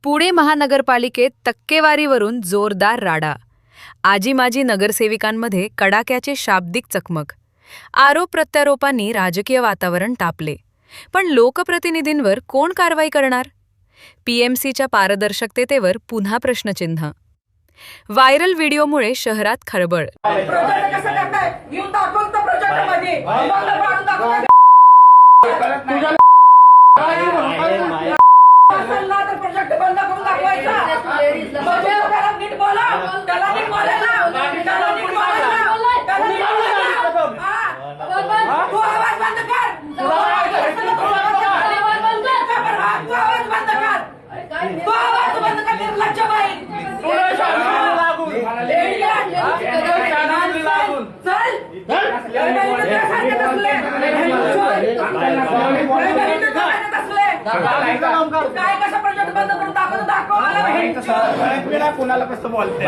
पुणे महानगरपालिकेत टक्केवारीवरून जोरदार राडा. आजी माजी नगरसेविकांमध्ये कडाक्याची शाब्दिक चकमक. आरोप प्रत्यारोपांनी राजकीय वातावरण तापले. पण लोकप्रतिनिधींवर कोण कारवाई करणार? पीएमसीच्या पारदर्शकतेवर पुन्हा प्रश्नचिन्ह. व्हायरल व्हिडिओमुळे शहरात खळबळ. काय कसं प्रोजेक्ट बंद करून दाखव मला कोणाला कसं बोलते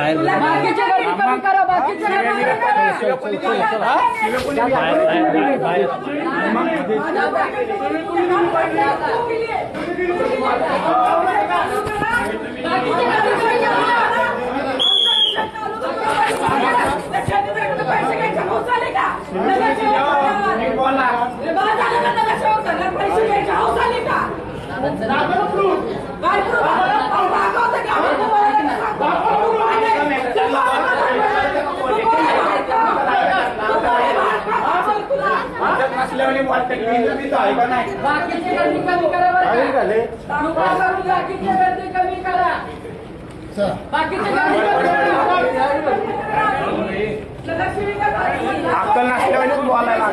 बाकीचे कमी करा अक्कल नसल्याने बोलायला